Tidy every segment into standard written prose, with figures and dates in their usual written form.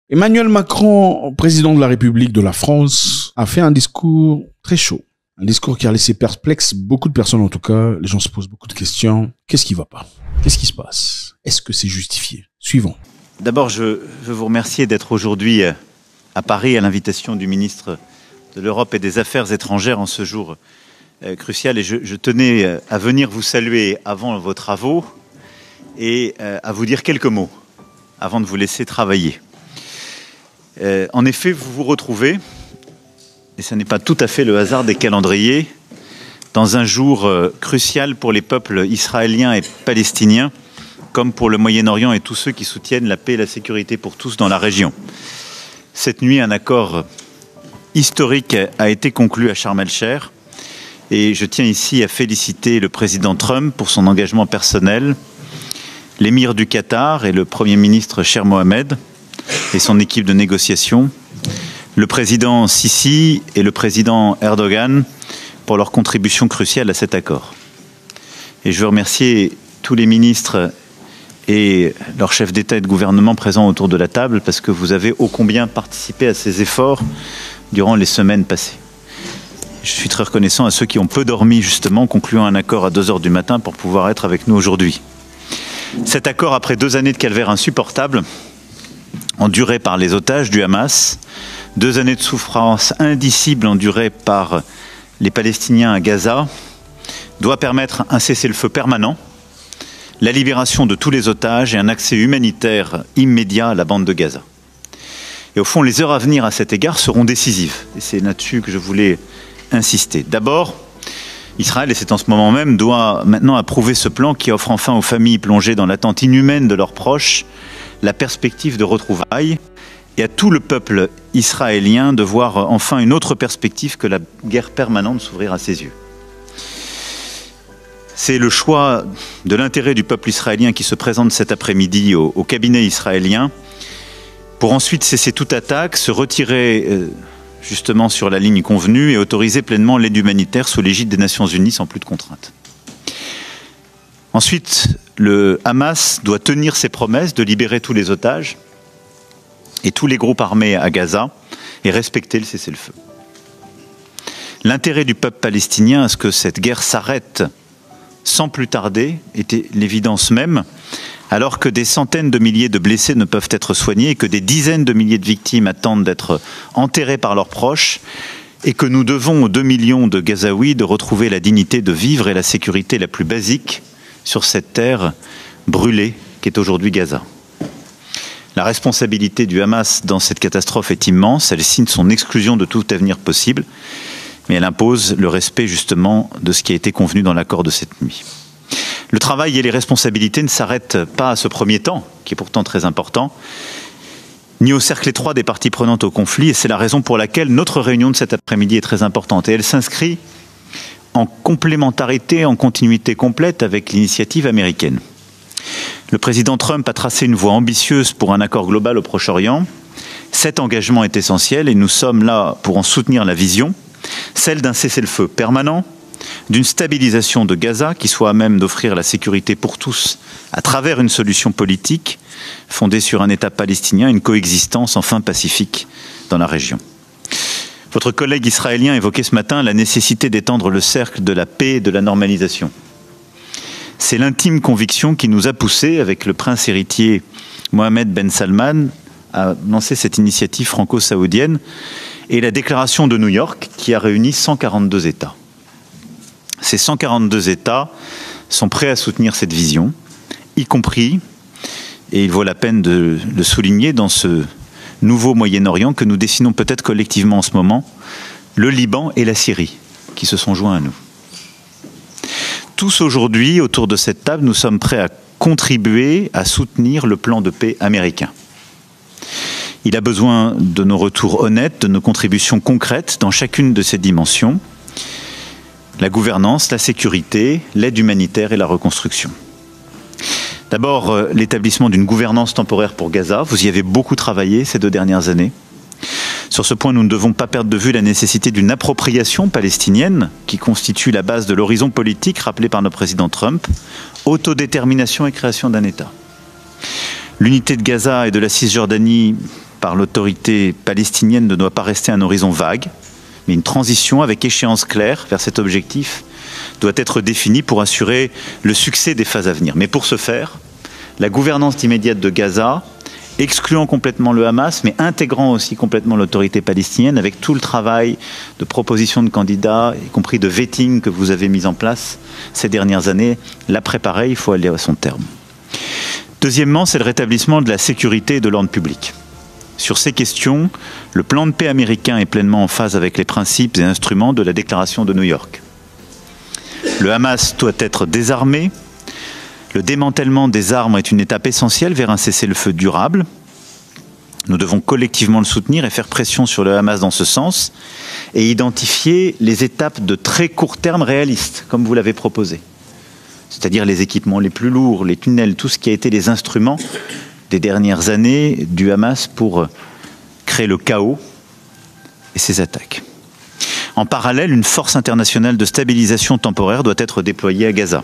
Emmanuel Macron, président de la République de la France, a fait un discours très chaud. Un discours qui a laissé perplexe beaucoup de personnes en tout cas. Les gens se posent beaucoup de questions. Qu'est-ce qui va pas? Qu'est-ce qui se passe? Est-ce que c'est justifié? Suivons. D'abord, je veux vous remercier d'être aujourd'hui à Paris à l'invitation du ministre de l'Europe et des Affaires étrangères en ce jour crucial. Et je tenais à venir vous saluer avant vos travaux et à vous dire quelques mots avant de vous laisser travailler. En effet, vous vous retrouvez, et ce n'est pas tout à fait le hasard des calendriers, dans un jour crucial pour les peuples israéliens et palestiniens, comme pour le Moyen-Orient et tous ceux qui soutiennent la paix et la sécurité pour tous dans la région. Cette nuit, un accord historique a été conclu à Sharm el-Sheikh, et je tiens ici à féliciter le président Trump pour son engagement personnel, l'émir du Qatar et le Premier ministre Cheikh Mohammed et son équipe de négociation, le président Sisi et le président Erdogan pour leur contribution cruciale à cet accord. Et je veux remercier tous les ministres et leurs chefs d'État et de gouvernement présents autour de la table parce que vous avez ô combien participé à ces efforts durant les semaines passées. Je suis très reconnaissant à ceux qui ont peu dormi justement, concluant un accord à 2 h du matin pour pouvoir être avec nous aujourd'hui. Cet accord, après 2 années de calvaire insupportable, endurées par les otages du Hamas, 2 années de souffrance indicible endurées par les Palestiniens à Gaza, doit permettre un cessez-le-feu permanent, la libération de tous les otages et un accès humanitaire immédiat à la bande de Gaza. Et au fond, les heures à venir à cet égard seront décisives. Et c'est là-dessus que je voulais insister. D'abord, Israël, et c'est en ce moment même, doit maintenant approuver ce plan qui offre enfin aux familles plongées dans l'attente inhumaine de leurs proches la perspective de retrouvailles, et à tout le peuple israélien de voir enfin une autre perspective que la guerre permanente s'ouvrir à ses yeux. C'est le choix de l'intérêt du peuple israélien qui se présente cet après-midi au cabinet israélien pour ensuite cesser toute attaque, se retirer justement sur la ligne convenue et autoriser pleinement l'aide humanitaire sous l'égide des Nations Unies sans plus de contraintes. Ensuite, le Hamas doit tenir ses promesses de libérer tous les otages et tous les groupes armés à Gaza et respecter le cessez-le-feu. L'intérêt du peuple palestinien à ce que cette guerre s'arrête sans plus tarder était l'évidence même, alors que des centaines de milliers de blessés ne peuvent être soignés et que des dizaines de milliers de victimes attendent d'être enterrées par leurs proches et que nous devons aux 2 millions de Gazaouis de retrouver la dignité de vivre et la sécurité la plus basique sur cette terre brûlée qu'est aujourd'hui Gaza. La responsabilité du Hamas dans cette catastrophe est immense, elle signe son exclusion de tout avenir possible, mais elle impose le respect justement de ce qui a été convenu dans l'accord de cette nuit. Le travail et les responsabilités ne s'arrêtent pas à ce premier temps, qui est pourtant très important, ni au cercle étroit des parties prenantes au conflit, et c'est la raison pour laquelle notre réunion de cet après-midi est très importante, et elle s'inscrit en complémentarité, en continuité complète avec l'initiative américaine. Le président Trump a tracé une voie ambitieuse pour un accord global au Proche-Orient. Cet engagement est essentiel et nous sommes là pour en soutenir la vision, celle d'un cessez-le-feu permanent, d'une stabilisation de Gaza qui soit à même d'offrir la sécurité pour tous à travers une solution politique fondée sur un État palestinien, une coexistence enfin pacifique dans la région. Votre collègue israélien évoquait ce matin la nécessité d'étendre le cercle de la paix et de la normalisation. C'est l'intime conviction qui nous a poussé, avec le prince héritier Mohammed Ben Salman, à lancer cette initiative franco-saoudienne et la déclaration de New York qui a réuni 142 États. Ces 142 États sont prêts à soutenir cette vision, y compris, et il vaut la peine de le souligner, dans ce nouveau Moyen-Orient que nous dessinons peut-être collectivement en ce moment, le Liban et la Syrie, qui se sont joints à nous. Tous aujourd'hui, autour de cette table, nous sommes prêts à contribuer à soutenir le plan de paix américain. Il a besoin de nos retours honnêtes, de nos contributions concrètes dans chacune de ces dimensions, la gouvernance, la sécurité, l'aide humanitaire et la reconstruction. D'abord, l'établissement d'une gouvernance temporaire pour Gaza. Vous y avez beaucoup travaillé ces 2 dernières années. Sur ce point, nous ne devons pas perdre de vue la nécessité d'une appropriation palestinienne qui constitue la base de l'horizon politique rappelé par notre président Trump, autodétermination et création d'un État. L'unité de Gaza et de la Cisjordanie par l'autorité palestinienne ne doit pas rester un horizon vague, mais une transition avec échéance claire vers cet objectif doit être définie pour assurer le succès des phases à venir. Mais pour ce faire, la gouvernance immédiate de Gaza, excluant complètement le Hamas, mais intégrant aussi complètement l'autorité palestinienne avec tout le travail de proposition de candidats, y compris de vetting que vous avez mis en place ces dernières années, l'a préparé, il faut aller à son terme. Deuxièmement, c'est le rétablissement de la sécurité et de l'ordre public. Sur ces questions, le plan de paix américain est pleinement en phase avec les principes et instruments de la déclaration de New York. Le Hamas doit être désarmé. Le démantèlement des armes est une étape essentielle vers un cessez-le-feu durable. Nous devons collectivement le soutenir et faire pression sur le Hamas dans ce sens et identifier les étapes de très court terme réalistes, comme vous l'avez proposé. C'est-à-dire les équipements les plus lourds, les tunnels, tout ce qui a été les instruments des dernières années du Hamas pour créer le chaos et ses attaques. En parallèle, une force internationale de stabilisation temporaire doit être déployée à Gaza.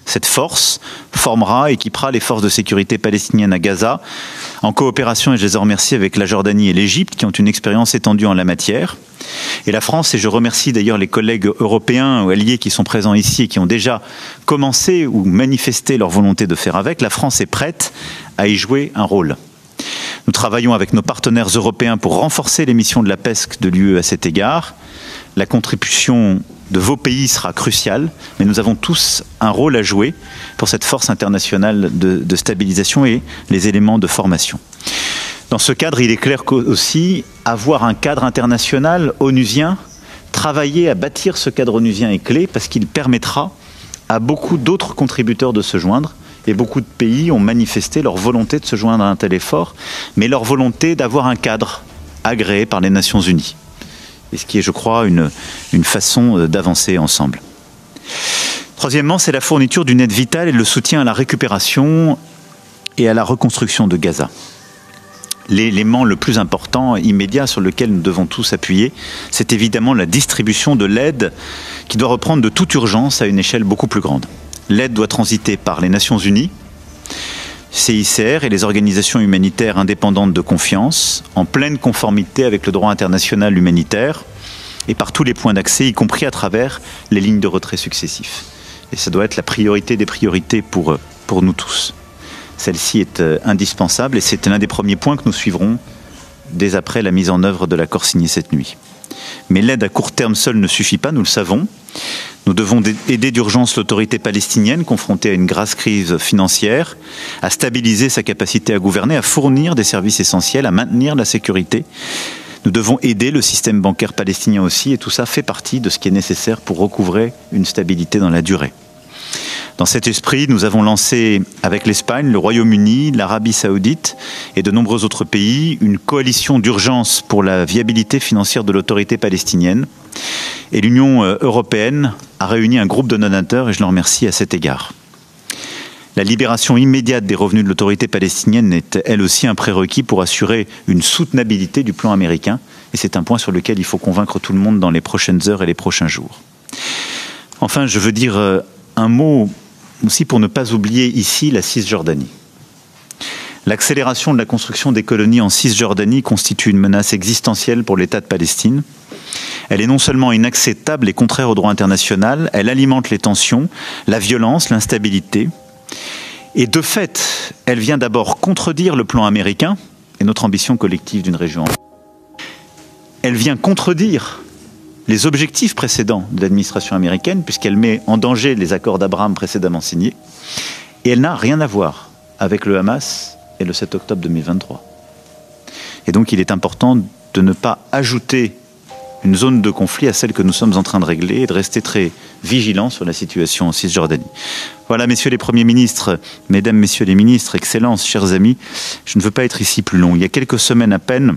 Cette force formera, équipera les forces de sécurité palestiniennes à Gaza, en coopération, et je les en remercie, avec la Jordanie et l'Égypte, qui ont une expérience étendue en la matière. Et la France, et je remercie d'ailleurs les collègues européens ou alliés qui sont présents ici et qui ont déjà commencé ou manifesté leur volonté de faire avec, la France est prête à y jouer un rôle. Nous travaillons avec nos partenaires européens pour renforcer les missions de la PESC de l'UE à cet égard. La contribution de vos pays sera cruciale, mais nous avons tous un rôle à jouer pour cette force internationale de stabilisation et les éléments de formation. Dans ce cadre, il est clair qu'aussi, avoir un cadre international onusien, travailler à bâtir ce cadre onusien est clé parce qu'il permettra à beaucoup d'autres contributeurs de se joindre. Et beaucoup de pays ont manifesté leur volonté de se joindre à un tel effort, mais leur volonté d'avoir un cadre agréé par les Nations Unies. Et ce qui est, je crois, une façon d'avancer ensemble. Troisièmement, c'est la fourniture d'une aide vitale et le soutien à la récupération et à la reconstruction de Gaza. L'élément le plus important, immédiat, sur lequel nous devons tous appuyer, c'est évidemment la distribution de l'aide qui doit reprendre de toute urgence à une échelle beaucoup plus grande. L'aide doit transiter par les Nations Unies, CICR et les organisations humanitaires indépendantes de confiance, en pleine conformité avec le droit international humanitaire et par tous les points d'accès, y compris à travers les lignes de retrait successifs. Et ça doit être la priorité des priorités pour nous tous. Celle-ci est indispensable et c'est l'un des premiers points que nous suivrons dès après la mise en œuvre de l'accord signé cette nuit. Mais l'aide à court terme seule ne suffit pas, nous le savons. Nous devons aider d'urgence l'autorité palestinienne confrontée à une grasse crise financière, à stabiliser sa capacité à gouverner, à fournir des services essentiels, à maintenir la sécurité. Nous devons aider le système bancaire palestinien aussi, et tout ça fait partie de ce qui est nécessaire pour recouvrer une stabilité dans la durée. Dans cet esprit, nous avons lancé avec l'Espagne, le Royaume-Uni, l'Arabie saoudite et de nombreux autres pays une coalition d'urgence pour la viabilité financière de l'autorité palestinienne. Et l'Union européenne a réuni un groupe de donateurs et je l'en remercie à cet égard. La libération immédiate des revenus de l'autorité palestinienne est elle aussi un prérequis pour assurer une soutenabilité du plan américain. Et c'est un point sur lequel il faut convaincre tout le monde dans les prochaines heures et les prochains jours. Enfin, je veux dire un mot aussi pour ne pas oublier ici la Cisjordanie. L'accélération de la construction des colonies en Cisjordanie constitue une menace existentielle pour l'État de Palestine. Elle est non seulement inacceptable et contraire au droit international, elle alimente les tensions, la violence, l'instabilité. Et de fait, elle vient d'abord contredire le plan américain et notre ambition collective d'une région. Elle vient contredire les objectifs précédents de l'administration américaine, puisqu'elle met en danger les accords d'Abraham précédemment signés, et elle n'a rien à voir avec le Hamas et le 7 octobre 2023. Et donc il est important de ne pas ajouter une zone de conflit à celle que nous sommes en train de régler et de rester très vigilants sur la situation en Cisjordanie. Voilà, messieurs les premiers ministres, mesdames, messieurs les ministres, excellences, chers amis, je ne veux pas être ici plus long. Il y a quelques semaines à peine,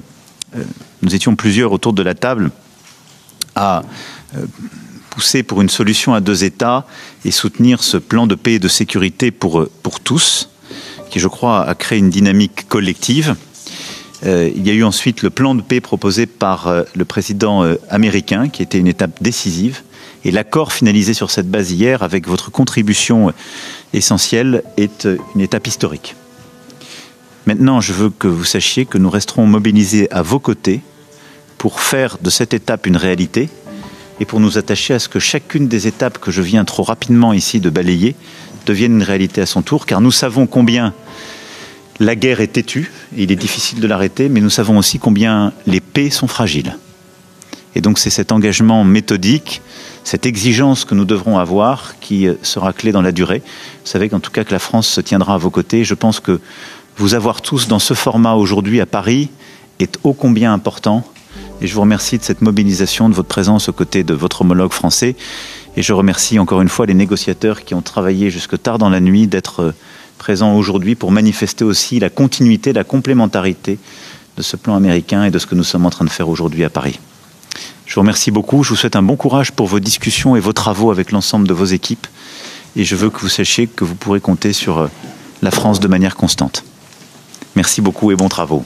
nous étions plusieurs autour de la table à pousser pour une solution à 2 États et soutenir ce plan de paix et de sécurité pour tous, qui, je crois, a créé une dynamique collective. Il y a eu ensuite le plan de paix proposé par le président américain, qui était une étape décisive, et l'accord finalisé sur cette base hier, avec votre contribution essentielle, est une étape historique. Maintenant, je veux que vous sachiez que nous resterons mobilisés à vos côtés pour faire de cette étape une réalité et pour nous attacher à ce que chacune des étapes que je viens trop rapidement ici de balayer devienne une réalité à son tour, car nous savons combien la guerre est têtue, et il est difficile de l'arrêter, mais nous savons aussi combien les paix sont fragiles. Et donc c'est cet engagement méthodique, cette exigence que nous devrons avoir qui sera clé dans la durée. Vous savez qu'en tout cas que la France se tiendra à vos côtés. Je pense que vous avoir tous dans ce format aujourd'hui à Paris est ô combien important. Et je vous remercie de cette mobilisation, de votre présence aux côtés de votre homologue français. Et je remercie encore une fois les négociateurs qui ont travaillé jusque tard dans la nuit d'être présents aujourd'hui pour manifester aussi la continuité, la complémentarité de ce plan américain et de ce que nous sommes en train de faire aujourd'hui à Paris. Je vous remercie beaucoup, je vous souhaite un bon courage pour vos discussions et vos travaux avec l'ensemble de vos équipes. Et je veux que vous sachiez que vous pourrez compter sur la France de manière constante. Merci beaucoup et bons travaux.